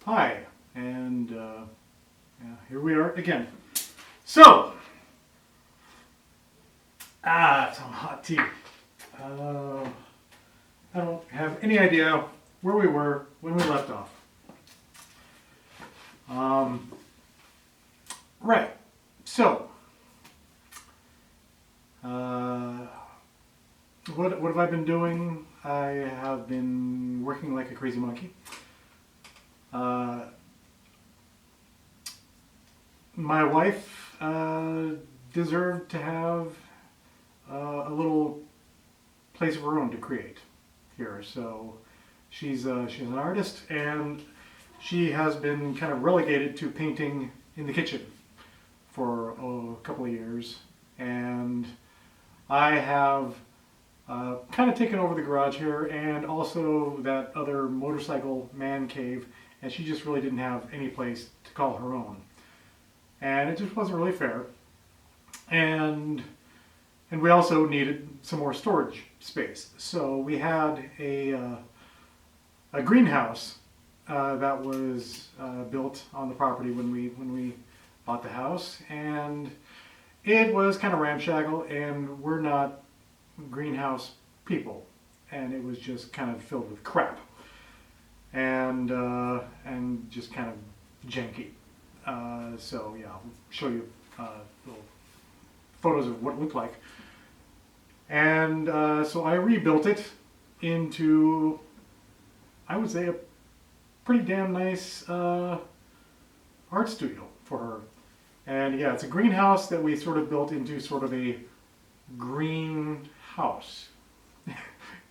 Hi, and here we are again. So, some hot tea. I don't have any idea where we were when we left off. Right, so, what have I been doing? I have been working like a crazy monkey. My wife deserved to have a little place of her own to create here. So she's an artist, and she has been kind of relegated to painting in the kitchen for a couple of years, and I have kind of taken over the garage here and also that other motorcycle man cave, and she just really didn't have any place to call her own. And it just wasn't really fair. And we also needed some more storage space. So we had a greenhouse that was built on the property when we bought the house, and it was kind of ramshackle, and we're not greenhouse people, and it was just kind of filled with crap and just kind of janky. So yeah, I'll show you little photos of what it looked like. And so I rebuilt it into, I would say, a pretty damn nice art studio for her. And yeah, it's a greenhouse that we sort of built into sort of a greenhouse.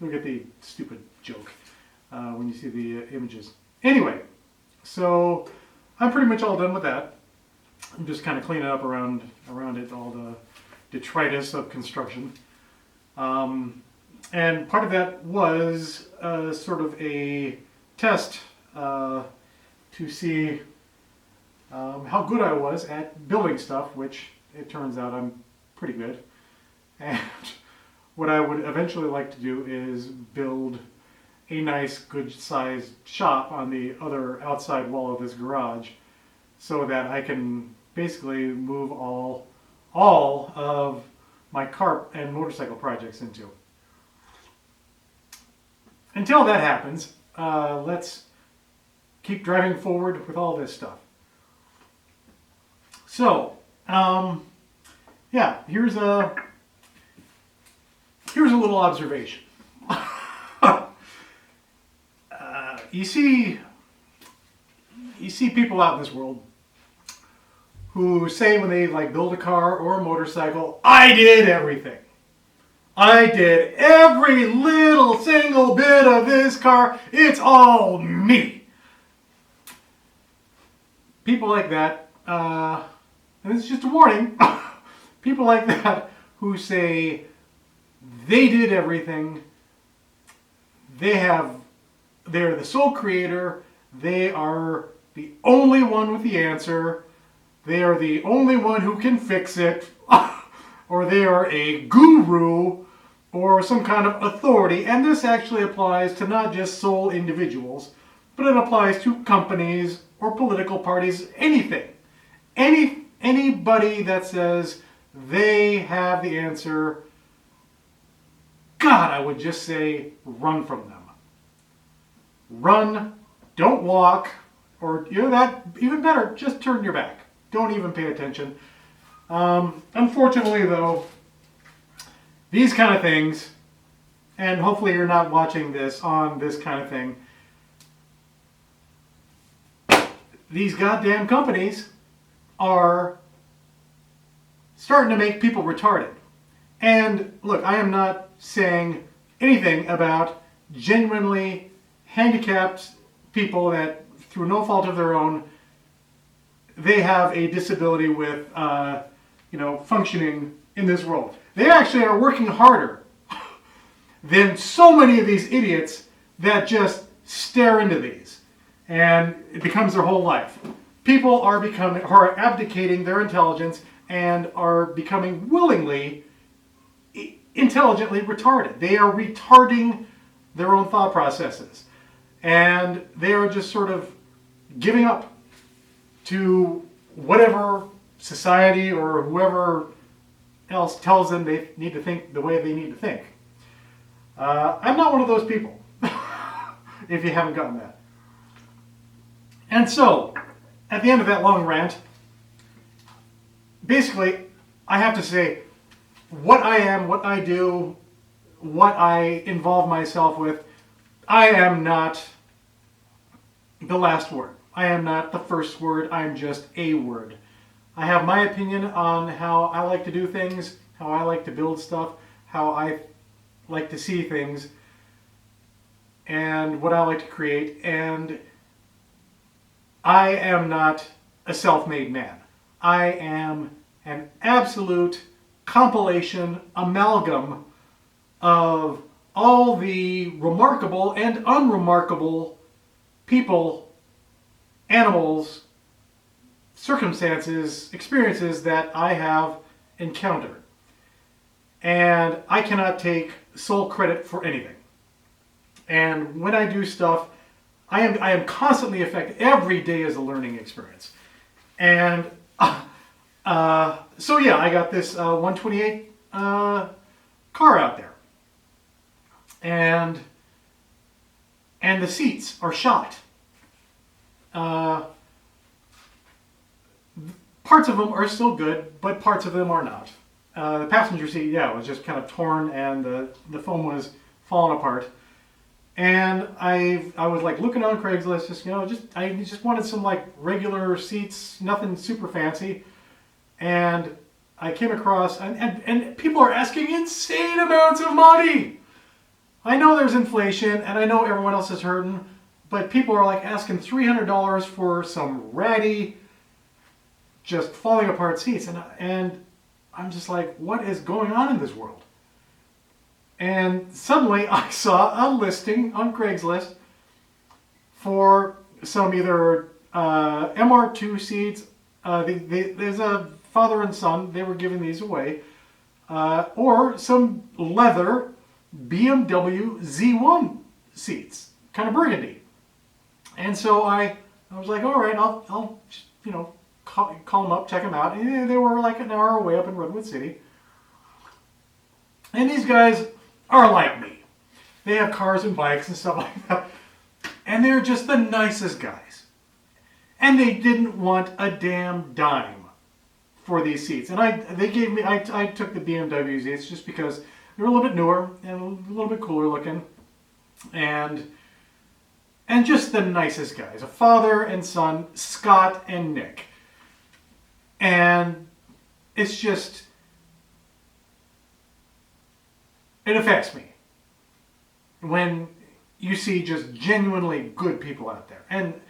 You'll get the stupid joke when you see the images. Anyway, so I'm pretty much all done with that. I'm just kind of cleaning up around it, all the detritus of construction. And part of that was sort of a test to see how good I was at building stuff, which it turns out I'm pretty good. And what I would eventually like to do is build a nice, good-sized shop on the other outside wall of this garage, so that I can basically move all of my car and motorcycle projects into. Until that happens, let's keep driving forward with all this stuff. So, yeah, here's a little observation. You see people out in this world who say when they build a car or a motorcycle, I did everything. I did every little single bit of this car. It's all me. People like that, and it's just a warning, people like that who say they did everything, they're the sole creator, they are the only one with the answer, they are the only one who can fix it, or they are a guru or some kind of authority. And this actually applies to not just sole individuals, but it applies to companies or political parties, anything. Anybody that says they have the answer, God, I would just say run from them. Run, don't walk, or that even better, just turn your back. Don't even pay attention. Unfortunately, though, these kind of things, and hopefully you're not watching this on this kind of thing, these goddamn companies are starting to make people retarded. And look, I am not saying anything about genuinely handicapped people that, through no fault of their own, they have a disability with, functioning in this world. They actually are working harder than so many of these idiots that just stare into these, and it becomes their whole life. People are abdicating their intelligence and are becoming willingly, intelligently retarded. They are retarding their own thought processes. And they are just sort of giving up to whatever society or whoever else tells them they need to think the way they need to think. I'm not one of those people, if you haven't gotten that. And so, at the end of that long rant, basically, I have to say what I am, what I do, what I involve myself with. I am not the last word. I am not the first word. I'm just a word. I have my opinion on how I like to do things, how I like to build stuff, how I like to see things, and what I like to create. And I am not a self-made man. I am an absolute compilation, amalgam of all the remarkable and unremarkable people, animals, circumstances, experiences that I have encountered. And I cannot take sole credit for anything. And when I do stuff, I am constantly affected. Every day is a learning experience. And so yeah, I got this 128 car out there. And the seats are shot. Parts of them are still good, but parts of them are not. The passenger seat, yeah, was just kind of torn, and the foam was falling apart. And I was like looking on Craigslist, I just wanted some like regular seats, nothing super fancy. And I came across, and people are asking insane amounts of money. I know there's inflation, and I know everyone else is hurting, but people are like asking $300 for some ratty, just falling apart seats. And I'm just like, what is going on in this world? And suddenly I saw a listing on Craigslist for some either MR2 seats. There's a father and son, they were giving these away, or some leather BMW Z1 seats, kind of burgundy. And so I was like, all right, I'll call them up, check them out. And they were like an hour away up in Redwood City. And these guys are like me. They have cars and bikes and stuff like that. And they're just the nicest guys. And they didn't want a damn dime for these seats. And I took the BMW seats just because they were a little bit newer and a little bit cooler looking. And just the nicest guys. A father and son, Scott and Nick. And it's just, it affects me when you see just genuinely good people out there. And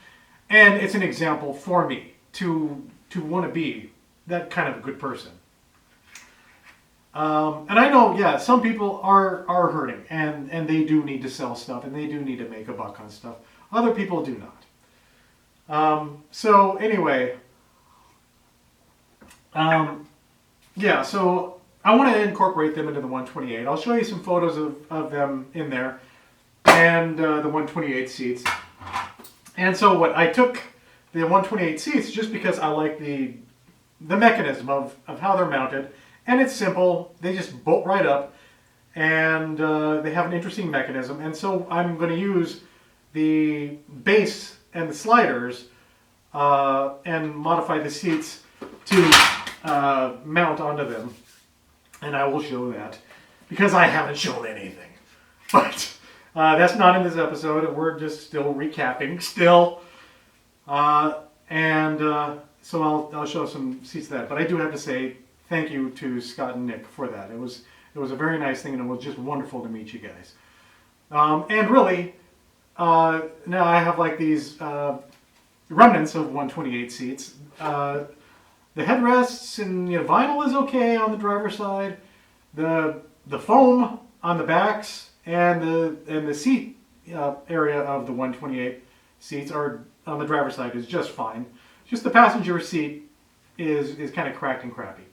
it's an example for me to want to be that kind of a good person. And I know, yeah, some people are hurting and they do need to sell stuff and they do need to make a buck on stuff. Other people do not. So anyway, yeah, so I want to incorporate them into the 128. I'll show you some photos of them in there and the 128 seats. And so what I took the 128 seats just because I like the mechanism of how they're mounted. And it's simple. They just bolt right up and they have an interesting mechanism. And so I'm going to use the base and the sliders and modify the seats to mount onto them. And I will show that because I haven't shown anything. But that's not in this episode. We're just still recapping still. So I'll show some seats of that. But I do have to say thank you to Scott and Nick for that. It was a very nice thing, and it was just wonderful to meet you guys. And really, now I have like these remnants of 128 seats. The headrests and vinyl is okay on the driver's side. The foam on the backs and the seat area of the 128 seats are on the driver's side is just fine. Just the passenger seat is kind of cracked and crappy.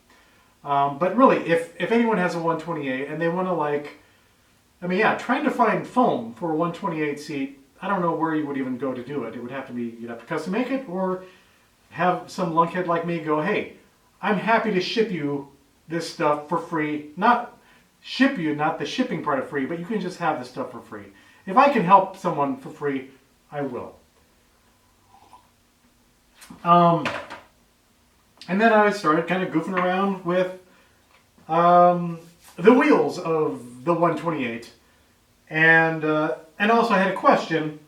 But really, if anyone has a 128 and they want to trying to find foam for a 128 seat I don't know where you would even go to do it. It would have to be, you'd have to custom make it, or have some lunkhead like me go, hey, I'm happy to ship you this stuff for free. Not ship you, not the shipping part of free, but you can just have this stuff for free. If I can help someone for free, I will. And then I started kind of goofing around with the wheels of the 128. And also I had a question.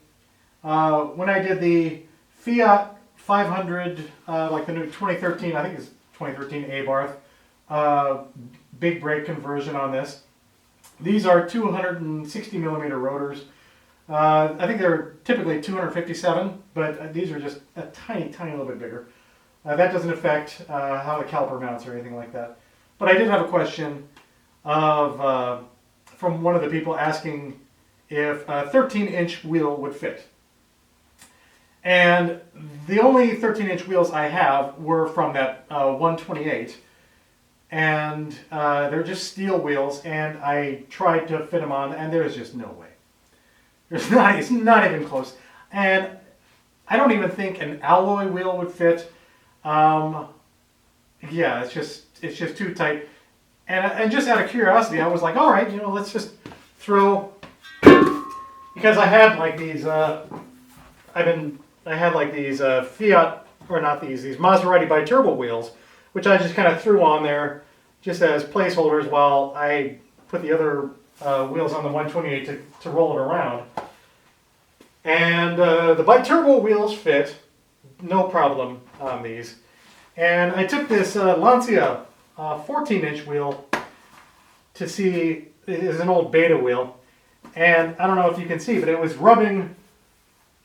When I did the Fiat 500, like the new 2013, I think it's 2013 Abarth, big brake conversion on this. These are 260 millimeter rotors. I think they're typically 257, but these are just a tiny, tiny little bit bigger. That doesn't affect how the caliper mounts or anything like that. But I did have a question of from one of the people asking if a 13-inch wheel would fit. And the only 13-inch wheels I have were from that 128. And they're just steel wheels, and I tried to fit them on, and there's just no way. It's not even close. And I don't even think an alloy wheel would fit. Yeah, it's just too tight. And just out of curiosity, I was like, all right, let's just throw, because I had like these, Fiat, or not these Maserati bi-turbo wheels, which I just kind of threw on there just as placeholders while I put the other wheels on the 128 to roll it around. And the bi-turbo wheels fit, no problem on these. And I took this Lancia 14-inch wheel to see, it is an old beta wheel, and I don't know if you can see, but it was rubbing,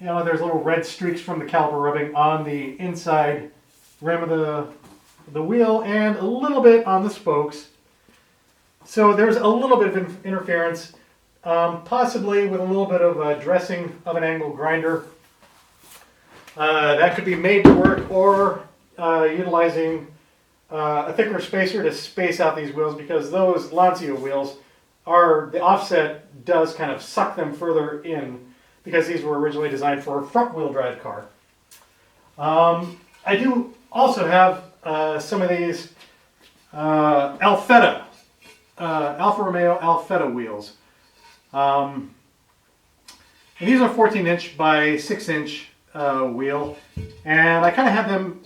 there's little red streaks from the caliper rubbing on the inside rim of the wheel and a little bit on the spokes. So there's a little bit of interference, possibly with a little bit of dressing of an angle grinder. That could be made to work, or utilizing a thicker spacer to space out these wheels, because those Lancia wheels the offset does kind of suck them further in, because these were originally designed for a front wheel drive car. I do also have some of these Alfa Romeo Alfetta wheels. And these are 14-inch by 6-inch wheel, and I kind of had them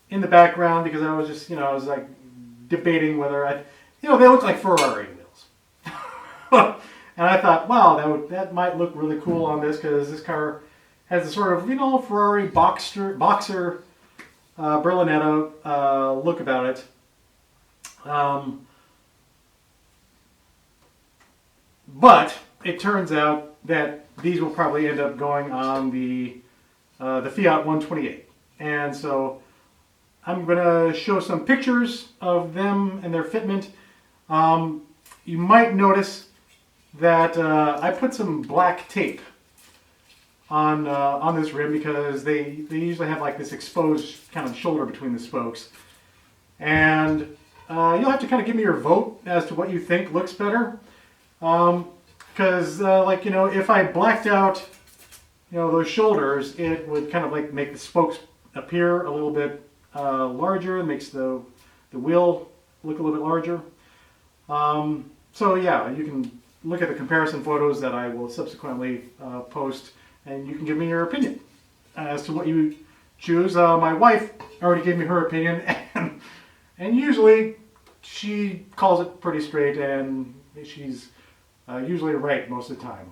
in the background because I was just, I was like debating whether they look like Ferrari wheels. And I thought, wow, that might look really cool on this, because this car has a sort of, Ferrari boxer Berlinetta look about it. But it turns out that these will probably end up going on the Fiat 128. And so I'm going to show some pictures of them and their fitment. You might notice that I put some black tape on this rim, because they usually have like this exposed kind of shoulder between the spokes. And you'll have to kind of give me your vote as to what you think looks better. Because if I blacked out those shoulders, it would kind of like make the spokes appear a little bit larger. It makes the wheel look a little bit larger. So yeah, you can look at the comparison photos that I will subsequently post, and you can give me your opinion as to what you choose. My wife already gave me her opinion, and usually she calls it pretty straight, and she's usually right most of the time.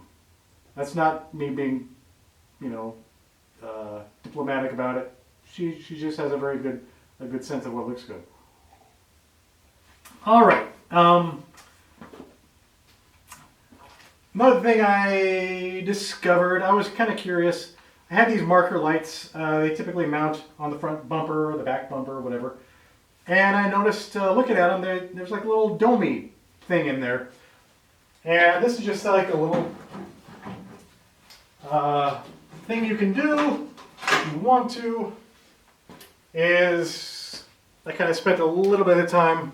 That's not me being, diplomatic about it. She just has a good sense of what looks good. All right. Another thing I discovered, I was kind of curious. I had these marker lights. They typically mount on the front bumper or the back bumper or whatever. And I noticed, looking at them, there's like a little domey thing in there. And this is just like a little thing you can do if you want to. Is I kind of spent a little bit of time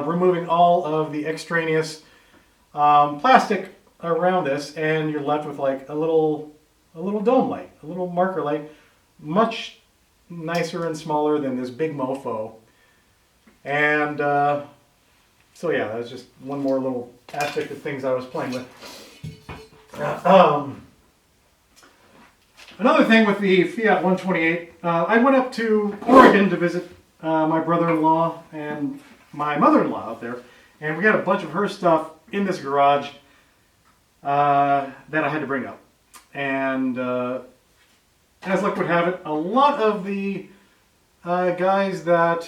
removing all of the extraneous plastic around this, and you're left with like a little dome light, a little marker light, much nicer and smaller than this big mofo. And so yeah, that was just one more little aspect of things I was playing with. Another thing with the Fiat 128, I went up to Oregon to visit my brother-in-law and my mother-in-law out there, and we had a bunch of her stuff in this garage that I had to bring up. And as luck would have it, a lot of the guys that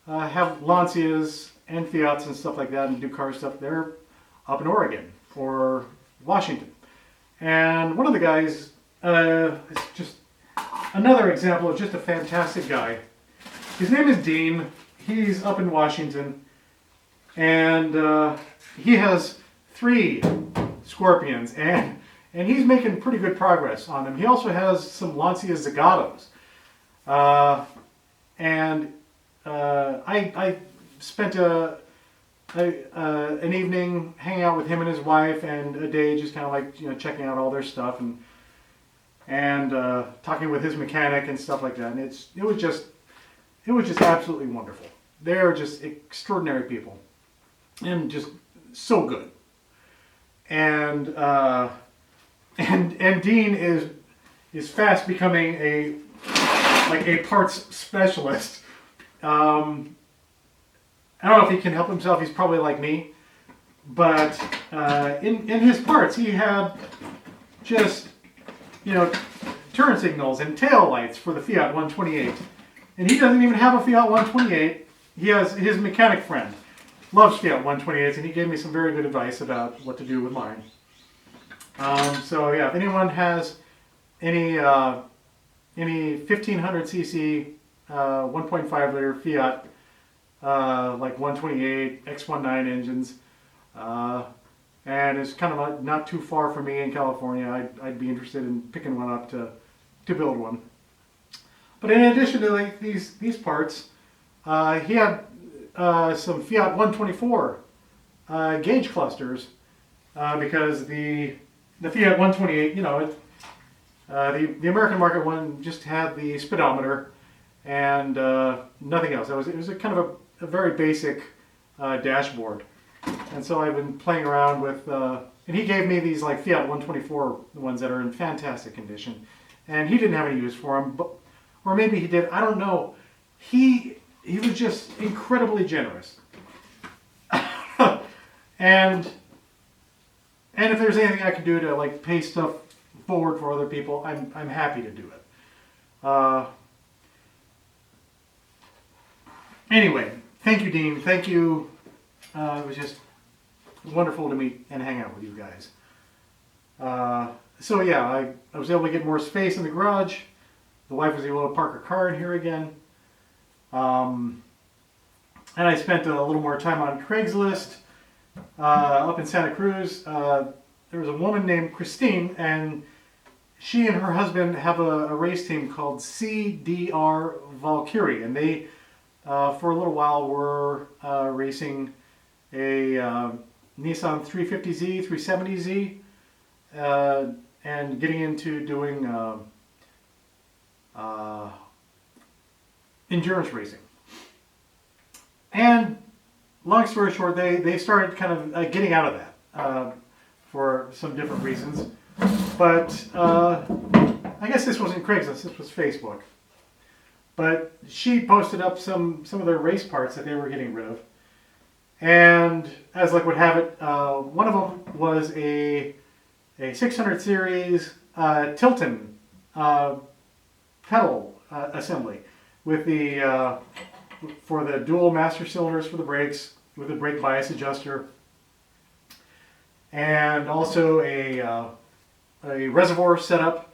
have Lancias and Fiats and stuff like that and do car stuff, they're up in Oregon or Washington. And one of the guys is just another example of just a fantastic guy. His name is Dean. He's up in Washington, and he has 3 Scorpions, and he's making pretty good progress on them. He also has some Lancia Zagatos, and I spent an evening hanging out with him and his wife, and a day just kind of like checking out all their stuff and talking with his mechanic and stuff like that. And it was just absolutely wonderful. They're just extraordinary people, and just so good. And Dean is fast becoming a parts specialist. I don't know if he can help himself. He's probably like me, but in his parts he had just turn signals and tail lights for the Fiat 128, and he doesn't even have a Fiat 128. He has his mechanic friend loves Fiat 128s, and he gave me some very good advice about what to do with mine. So yeah, if anyone has any 1500cc 1.5 liter Fiat like 128 X19 engines, and it's kind of not too far from me in California, I'd be interested in picking one up to build one. But in addition to these parts, he had some Fiat 124 gauge clusters, because the Fiat 128, the American market one just had the speedometer and nothing else. It was a kind of a very basic dashboard, and so I've been playing around with. And he gave me these like Fiat 124 ones that are in fantastic condition, and he didn't have any use for them, or maybe he did. I don't know. He was just incredibly generous, and if there's anything I can do to like pay stuff forward for other people, I'm happy to do it. Anyway, thank you, Dean. Thank you. It was just wonderful to meet and hang out with you guys. So yeah, I was able to get more space in the garage. The wife was able to park her car in here again. And I spent a little more time on Craigslist up in Santa Cruz. There was a woman named Christine, and she and her husband have a race team called CDR Valkyrie, and they for a little while were racing a Nissan 350Z, 370Z, and getting into doing endurance racing. And long story short, they started kind of getting out of that for some different reasons. But I guess this wasn't Craigslist, this was Facebook. But she posted up some of their race parts that they were getting rid of. And as luck would have it, one of them was a 600 series Tilton pedal assembly with the for the dual master cylinders for the brakes with a brake bias adjuster, and also a reservoir setup,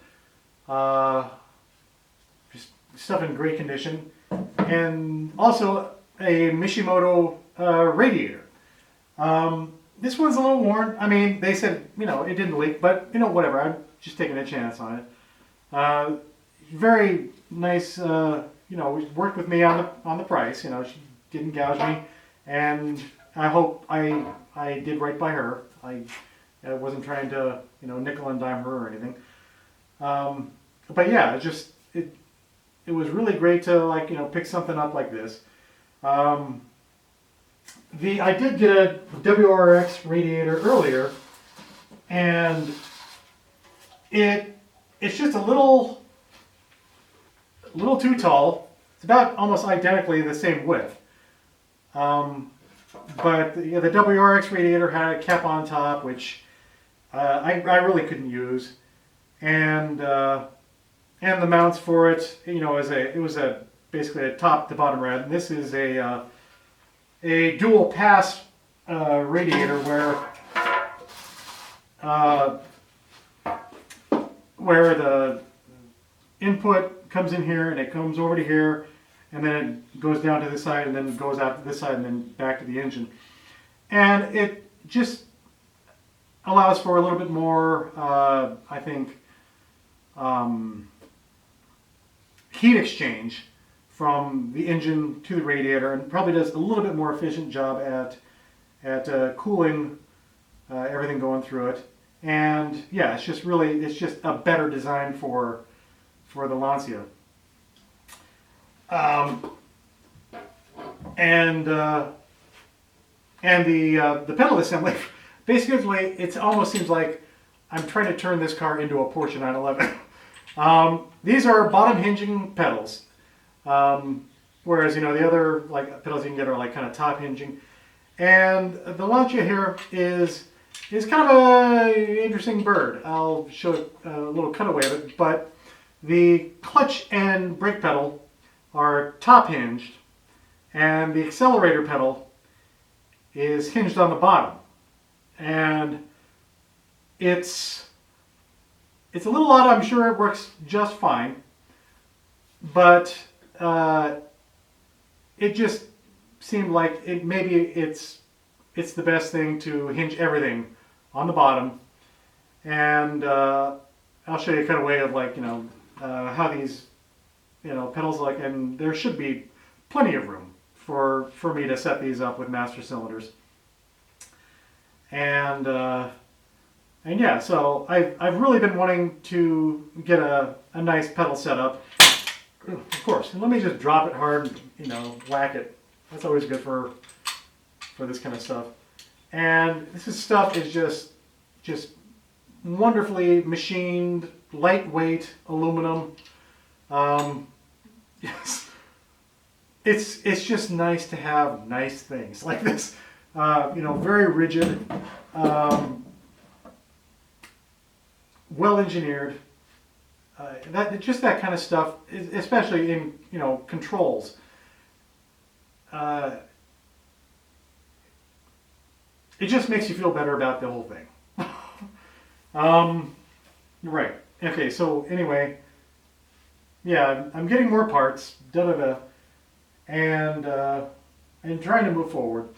just stuff in great condition, and also a Mishimoto radiator. This one's a little worn. I mean, they said, it didn't leak, but, whatever. I'm just taking a chance on it. Very nice, worked with me on the price. She didn't gouge me, and I hope I did right by her. I wasn't trying to, nickel and dime her or anything. But yeah, it was really great to like, pick something up like this. Um, I did get a WRX radiator earlier, and it's just a little too tall. It's about almost identically the same width. Um, but yeah, the WRX radiator had a cap on top, which I really couldn't use, and the mounts for it, it was basically a top to bottom rad. And this is a dual pass radiator uh, where the input comes in here and it comes over to here, and then it goes down to this side and then goes out to this side and then back to the engine. And it just allows for a little bit more, I think, heat exchange from the engine to the radiator, and probably does a little bit more efficient job at cooling everything going through it. And yeah, it's just a better design for the Lancia. And the pedal assembly, basically, it almost seems like I'm trying to turn this car into a Porsche 911. These are bottom hinging pedals, whereas the other like pedals you can get are like kind of top hinging. And the Lancia here is kind of a interesting bird. I'll show a little cutaway of it, but the clutch and brake pedal are top hinged, and the accelerator pedal is hinged on the bottom. And it's a little odd. I'm sure it works just fine, but it just seemed like it's the best thing to hinge everything on the bottom. And I'll show you kind of way of like how these pedals like, and there should be plenty of room for me to set these up with master cylinders. And yeah, so I've really been wanting to get a nice pedal setup. Of course, and let me just drop it hard and whack it. That's always good for this kind of stuff. And stuff is just wonderfully machined, lightweight aluminum. Yes, it's just nice to have nice things like this. Very rigid, well engineered. That kind of stuff, especially in controls. It just makes you feel better about the whole thing. Right. Okay. So anyway, yeah, I'm getting more parts. And trying to move forward.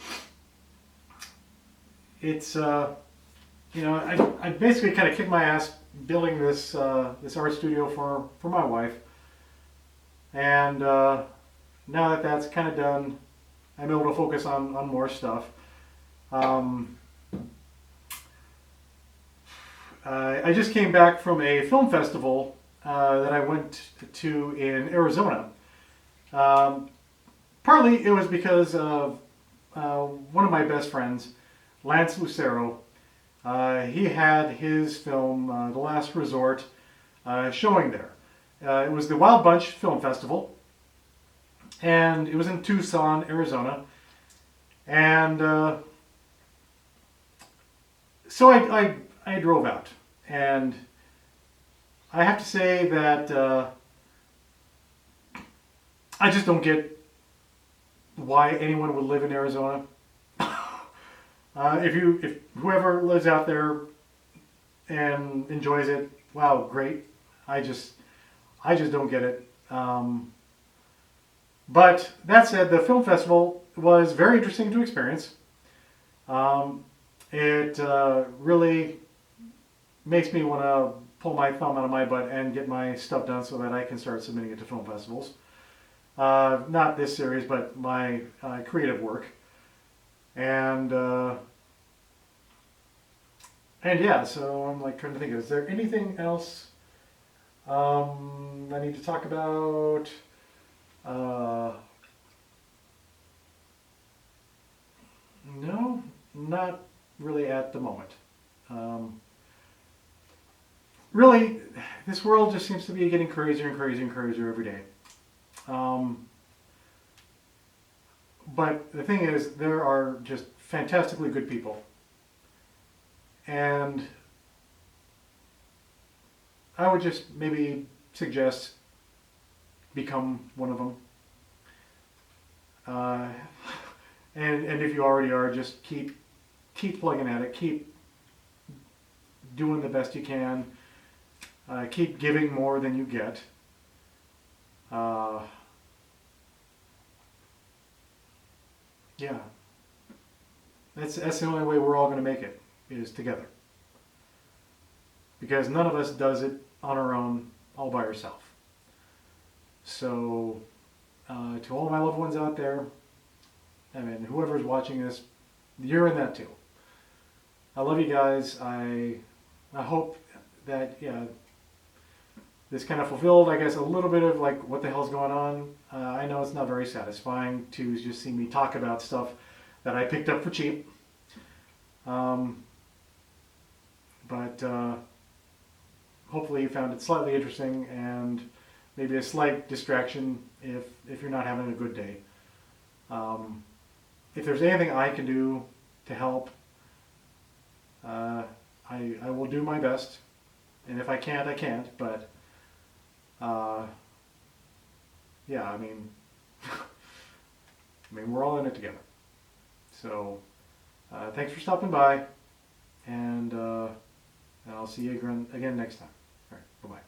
It's I basically kind of kicked my ass building this art studio for my wife, and now that that's kind of done, I'm able to focus on more stuff. I just came back from a film festival that I went to in Arizona. Partly it was because of one of my best friends, Lance Lucero. He had his film, The Last Resort, showing there. It was the Wild Bunch Film Festival, and it was in Tucson, Arizona. And so I drove out, and I have to say that I just don't get why anyone would live in Arizona. If whoever lives out there and enjoys it, wow, great. I just don't get it. But that said, the film festival was very interesting to experience. It really makes me want to pull my thumb out of my butt and get my stuff done so that I can start submitting it to film festivals. Not this series, but my creative work. And And yeah, so I'm like trying to think, is there anything else I need to talk about? Uh, no, not really at the moment. Um, really, this world just seems to be getting crazier and crazier and crazier every day. Um, but the thing is, there are just fantastically good people. And I would just maybe suggest become one of them. Uh, and if you already are, just keep plugging at it. Keep doing the best you can. Keep giving more than you get. Uh, yeah, that's the only way we're all going to make it is together. Because none of us does it on our own, all by ourselves. So, to all my loved ones out there, I mean, whoever's watching this, you're in that too. I love you guys. I hope that this kind of fulfilled, I guess, a little bit of like what the hell's going on. I know it's not very satisfying to just see me talk about stuff that I picked up for cheap. Um, but hopefully you found it slightly interesting and maybe a slight distraction if you're not having a good day. If there's anything I can do to help, I will do my best. And if I can't, I can't. But yeah, I mean, we're all in it together. So thanks for stopping by, and I'll see you again next time. All right, bye bye.